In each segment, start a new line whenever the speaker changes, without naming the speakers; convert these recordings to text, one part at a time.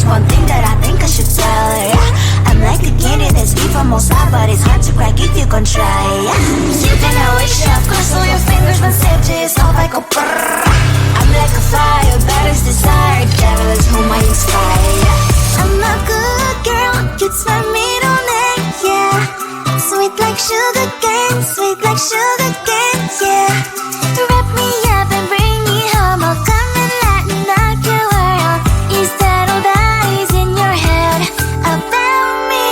one thing that I think I should tell her, yeah. I'm like a candy that's sweet from most high, but it's hard to crack if you gon' try, yeah. You can always shove, cross all your fingers when safety is off, I go brrrr. I'm like a fire, batters desire, devil is whom I inspire, yeah. I'm a good girl, it's my middle name, yeah. Sweet like sugar cane, sweet like sugar cane, yeah. Wrap me up and bring me home, I'll come and lighten up your world. Is that all that is in your head about me?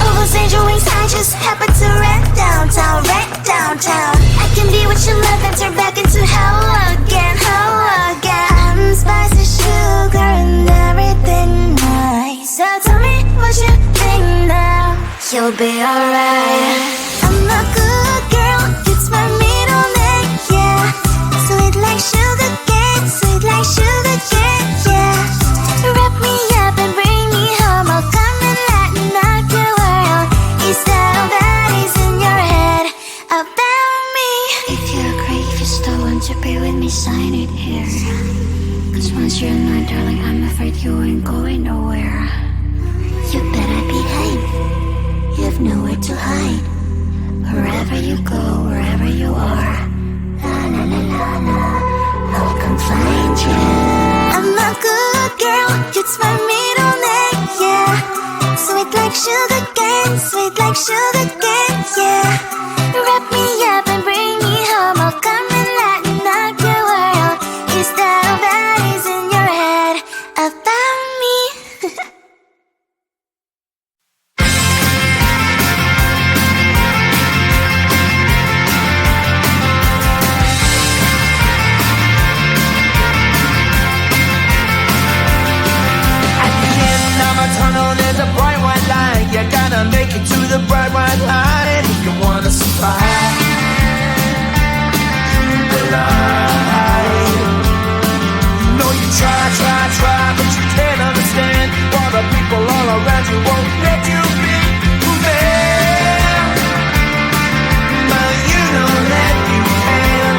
Oh, those angel wings, I just happen to rent downtown, I can be what you love and turn back into hell again, I'm spicy sugar and everything nice. So tell me what you think now, you'll be alright. I'm a good girl, it's my middle name, yeah. Sweet like sugar cane, sweet like sugar cane, yeah. Wrap me up and bring me home, I'll come and lighten up your world. Is that all that is in your head about me? If you're great, if you still want to be with me, sign it here. Cause once you're mine, darling, I'm afraid you ain't going nowhere. You better behave, you have nowhere to hide. Wherever you go, wherever you are, la la la la la, I'll come find you. I'm a good girl, it's my middle name, yeah. Sweet like sugar cane, sweet like sugar cane, yeah. Wrap me up and bring me home, I'll come and lighten up your world. Is that all that is in your head about me?
Tunnel, there's a bright white line. You gotta make it to the bright white line if you wanna survive. The line. You know you try, but you can't understand why the people all around you won't let you be who they are. But you know that you can.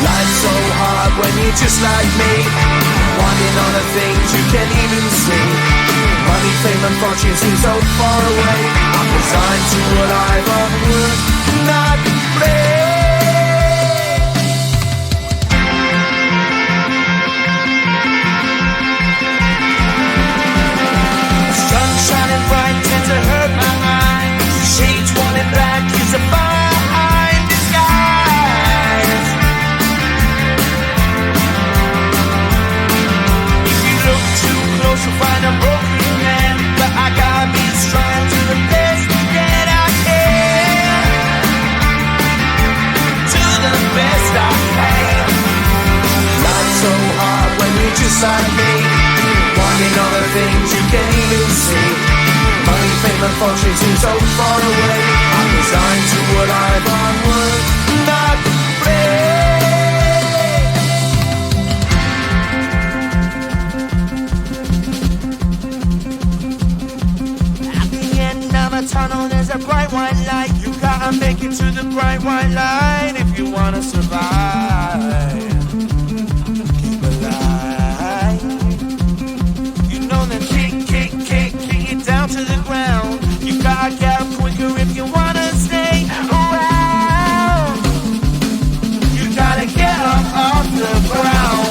Life's so hard when you're just like me, wanting all the things you can't even see. Money, fame and fortune seem so far away. I'm resigned to what I've unworked, not play. Sun shining bright tends to hurt my eyes. Shades worn in black is a fine disguise. If you look too close, you'll find a broken. I gotta be strong to the best that I can. To the best I can. Life's so hard when you're just like me, wanting all the things you can't even see. Money, fame and fortune seem so far away. I'm resigned to what I've unworked, not play. Tunnel, there's a bright white light. You gotta make it to the bright white light if you wanna survive. Keep alive. You know that kick it down to the ground. You gotta get up quicker if you wanna stay around. You gotta get up off the ground.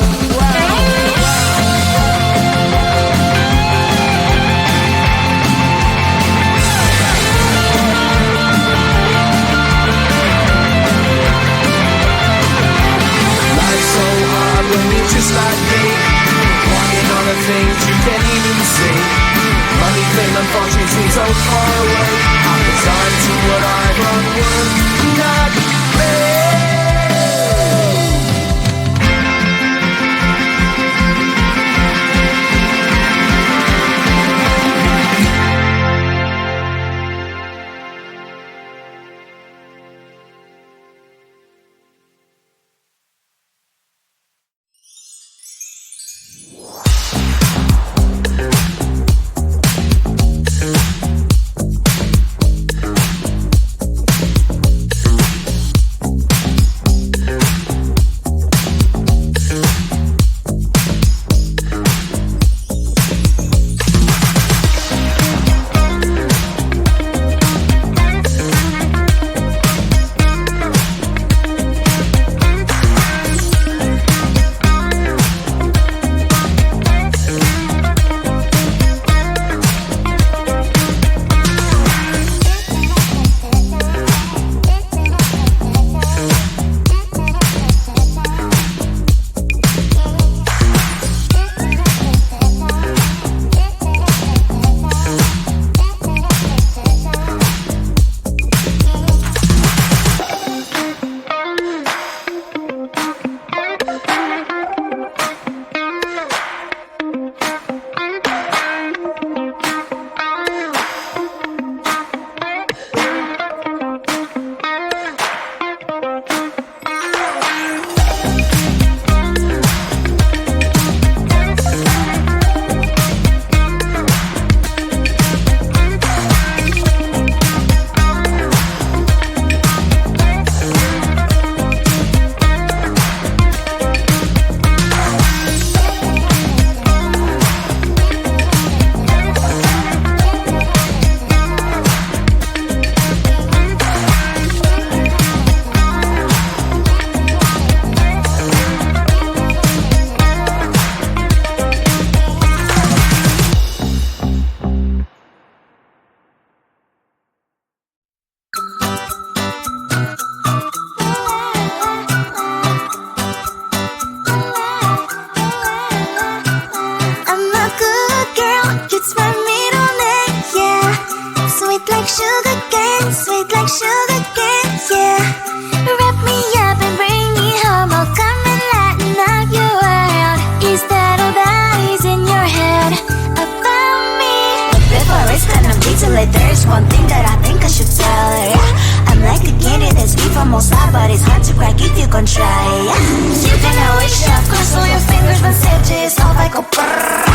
There's one thing that I think I should tell her, yeah. I'm like a candy that's made from most high, but it's hard to crack if you can try, yeah. You can always shove, cross all your fingers, but save just off like a brrr.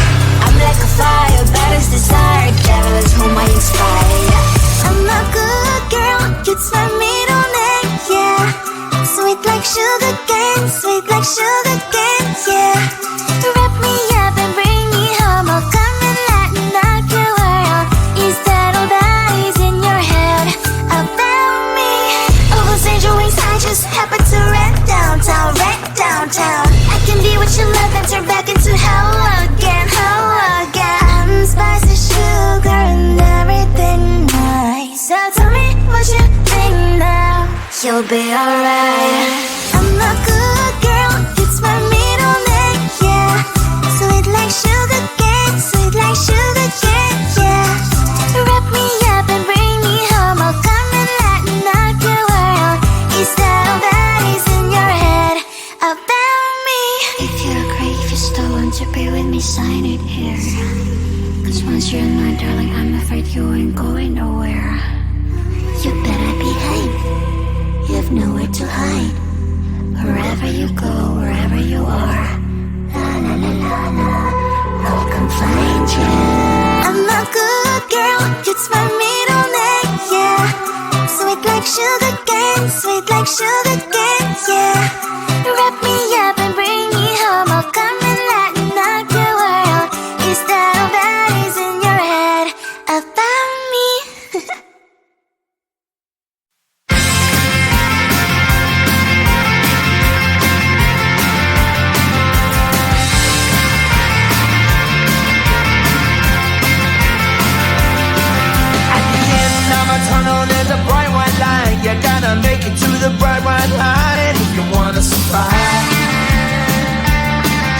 I'm like a fire, bad as desire, devil is whom I inspire, yeah. I'm a good girl, it's my middle name, yeah. Sweet like sugar cane, sweet like sugar cane, yeah. Wrap me up and bring me home, I'll come and lighten up your world. Is that all that is in your head about me? Overstand your wings, I just happen to rent downtown, I can be what you love and turn back into hell again, I'm spicy sugar and everything nice. So tell me what you think now, you'll be alright. I'm a good girl, it's my middle name, yeah. Sweet like sugar cane, sweet like sugar cane, yeah. Wrap me up and bring me home, I'll come and lighten up your world. Is that all that is in your head about me? If you're great, if you still want to be with me, sign it here. Cause once you're in line, darling, I'm afraid you ain't going nowhere. You better behave, you have nowhere to hide. Wherever you go, wherever you are, la la la la la, I'll come find you. I'm a good girl, it's my middle name, yeah. Sweet like sugar cane, sweet like sugar cane, yeah. Wrap me up and bring me home, I'll come and lighten up your world. Is that all that is in your head about me?
Tunnel, there's a bright white line. You gotta make it to the bright white line. And if you wanna survive,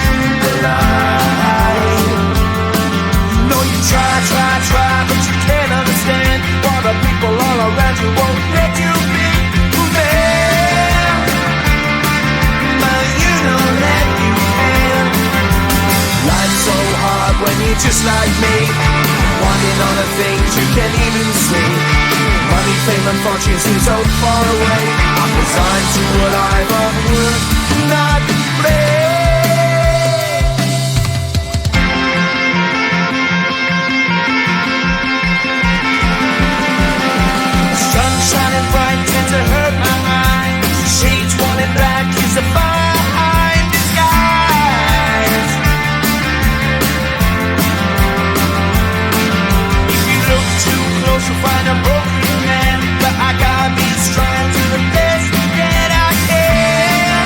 keep alive. You know you try, but you can't understand why the people all around you won't let you be who they are. But you know that you can. Life's so hard when you're just like me, wanting all the things you can't even see. Money, fame and fortune seem so far away. I'm resigned to what I've unworked, not play. Sun shining bright tends to hurt my mind. Shades worn in black is a fine disguise. If you look too close you'll find a broken man, but I gotta be strong to the best that I can.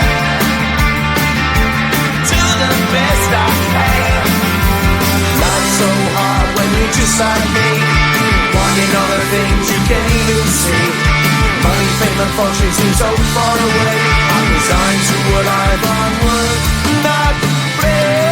To the best I can. Life's so hard when you're just like me, wanting all the things you can't even see. Money, fame and fortune seem so far away. I'm resigned to what I've unworked, not play.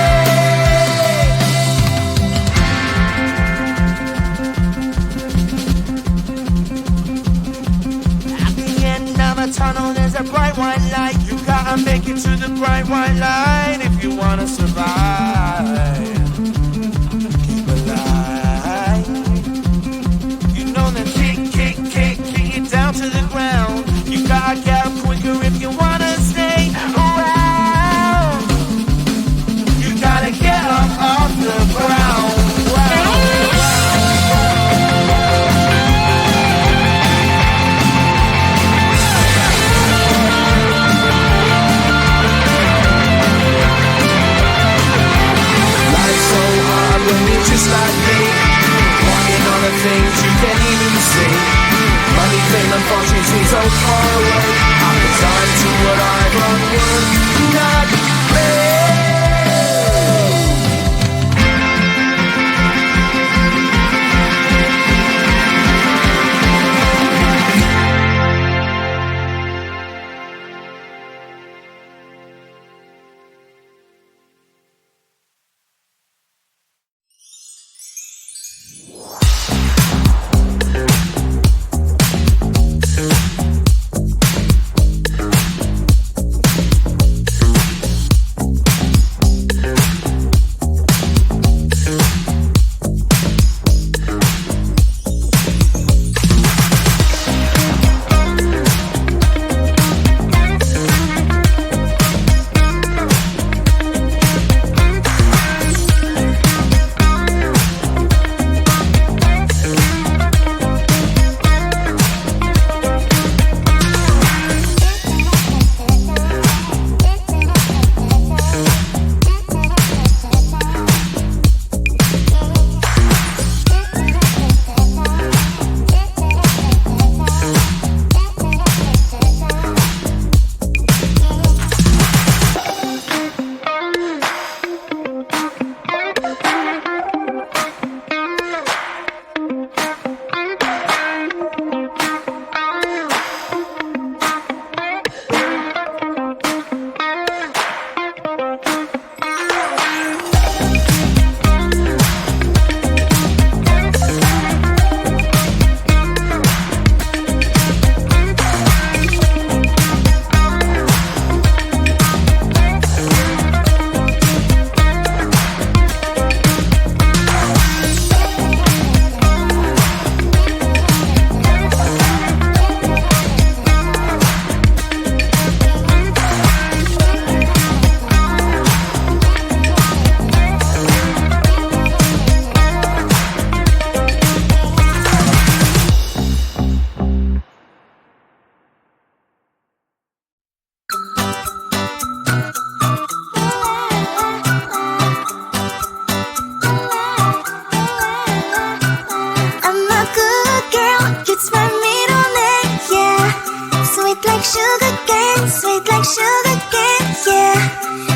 Tunnel, there's a bright white light. You gotta make it to the bright white light if you wanna survive. Keep alive. You know that kick it down to the ground. You gotta get up quicker if you wanna stay around. You gotta get up off the ground.
sugar cane, sweet like sugar cane, yeah.